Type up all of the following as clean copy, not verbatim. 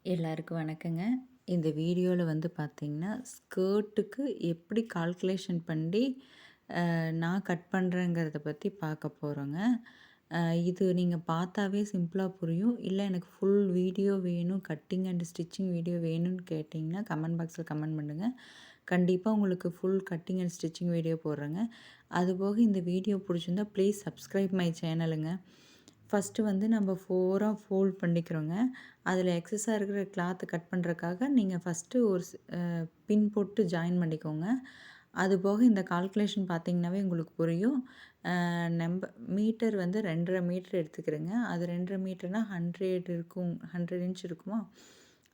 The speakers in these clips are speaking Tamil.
எல்லாருக்கும் வணக்கங்க. இந்த வீடியோல வந்து பார்த்தீங்கன்னா, ஸ்கர்ட்டுக்கு எப்படி கால்குலேஷன் பண்ணி நான் கட் பண்ணுறேங்கிறத பத்தி பார்க்க போறோங்க. அ இது நீங்க பார்த்தாவே சிம்பிளா புரியும். இல்ல எனக்கு ஃபுல் வீடியோ வேணும், கட்டிங் அண்ட் ஸ்டிச்சிங் வீடியோ வேணும்னு கேட்டிங்கன்னா, கமெண்ட் பாக்ஸ்ல கமெண்ட் பண்ணுங்க. கண்டிப்பா உங்களுக்கு full cutting and stitching video போடுறேங்க. அதுபோக இந்த வீடியோ புடிச்சிருந்தா ப்ளீஸ் சப்ஸ்கிரைப் மை சேனலுங்க. ஃபஸ்ட்டு வந்து நம்ம 4ஆ ஃபோல்ட் பண்ணிக்கிறோங்க. அதில எக்ஸஸா இருக்கிற கிளாத்த கட் பண்ணுறதுக்காக நீங்க ஃபஸ்ட்டு ஒரு பின் போட்டு ஜாயின் பண்ணிக்கோங்க. அதுபோக இந்த கால்குலேஷன் பார்த்தீங்கன்னாவே உங்களுக்கு புரியும். மீட்டர் வந்து 2 1/2 மீட்டர் எடுத்துக்கிறேங்க. அது 2 1/2 மீட்டர்னா 100 இருக்கும் 100 இன்ச் இருக்குமா?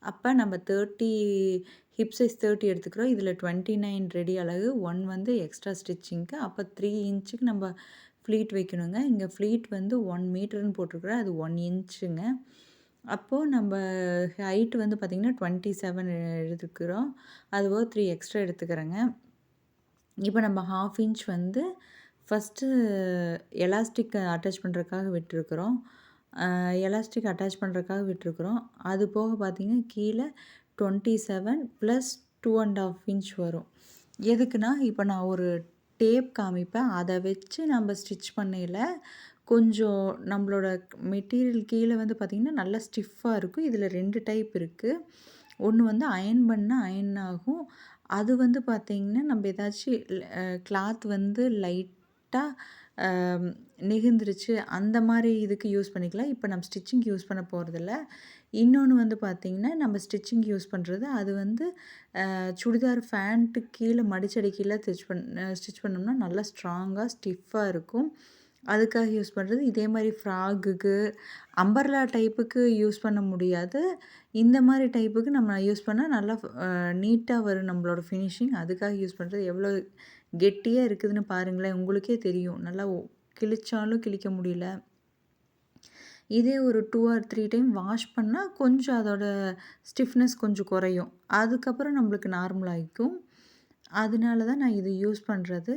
அப்ப நம்ம 30 ஹிப் சைஸ் 30 எடுத்துக்கிறோம். இதில 29 ரெடி அலகு, 1 வந்து எக்ஸ்ட்ரா ஸ்டிச்சிங்க்கு. அப்ப 3 இன்ச்சுக்கு நம்ம ஃப்ளீட் வைக்கணுங்க. இங்க ஃப்ளீட் வந்து 1 மீட்டர்ன்னு போட்டிருக்கிறேன். அது 1 இன்ச்சுங்க. அப்போ நம்ப ஹைட் வந்து பார்த்தீங்கன்னா, 27 எடுத்துக்கிறோம். அதுபோக 3 எக்ஸ்ட்ரா எடுத்துக்கிறேங்க. இப்ப நம்ம 1/2 இன்ச் வந்து ஃபஸ்ட்டு எலாஸ்டிக் அட்டாச் பண்ணுறதுக்காக விட்டுருக்குறோம். எலாஸ்டிக் அட்டாச் பண்ணுறதுக்காக விட்டுருக்குறோம். அது போக பார்த்தீங்கன்னா, கீழ 27 ப்ளஸ் 2 1/2 இன்ச் வரும். எதுக்குன்னா, இப்ப நான் ஒரு டேப் காமிப்பேன். அத வச்சு நம்ம ஸ்டிச் பண்ணையில கொஞ்சம் நம்மளோட மெட்டீரியல் கீழ வந்து பார்த்தீங்கன்னா, நல்லா ஸ்டிஃப்பா இருக்கும். இதில 2 டைப் இருக்கு. ஒண்ணு வந்து அயர்ன் பண்ணா அயர்ன் ஆகும். அது வந்து பார்த்தீங்கன்னா, நம்ம ஏதாச்சும் கிளாத் வந்து லைட்டா அ நெகிழ்ந்துருச்சு அந்த மாரி இதுக்கு யூஸ் பண்ணிக்கலாம். இப்ப நம்ம ஸ்டிச்சிங்க்கு யூஸ் பண்ண போறதில்ல. இன்னொன்னு வந்து பார்த்தீங்கன்னா, நம்ம ஸ்டிச்சிங்க்கு யூஸ் பண்றது, அது வந்து சுடிதார் ஃபேண்ட்டுக்கு கீழ மடிச்சடிக்கையில ஸ்டிச் பண்ணோம்னா நல்லா ஸ்ட்ராங்கா, ஸ்டிஃப்பா இருக்கும். அதுக்காக யூஸ் பண்றது. இதே மாரி ஃப்ராக்குக்கு, அம்பர்லா டைப்புக்கு யூஸ் பண்ண முடியாது. இந்த மாரி டைப்புக்கு நம்ம யூஸ் பண்ணா நல்லா நீட்டா வரும் நம்மளோட ஃபினிஷிங். அதுக்காக யூஸ் பண்றது. எவ்வளோ கெட்டியா இருக்குதுன்னு பாருங்களேன். உங்களுக்கே தெரியும். நல்லா கிழிச்சாலும் கிழிக்க முடியல. இதே ஒரு 2 ஆர் 3 டைம் வாஷ் பண்ணா கொஞ்சம் அதோட ஸ்டிஃப்னஸ் கொஞ்சம் குறையும். அதுக்கப்புறம் நம்மளுக்கு நார்மல் ஆயிக்கும். அதனால தான் நான் இது யூஸ் பண்றது.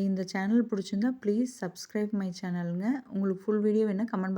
இந்த சேனல் புடிச்சிருந்தா ப்ளீஸ் சப்ஸ்கிரைப் மை சேனல்ங்க. உங்களுக்கு ஃபுல் வீடியோ வேணுனா கமெண்ட்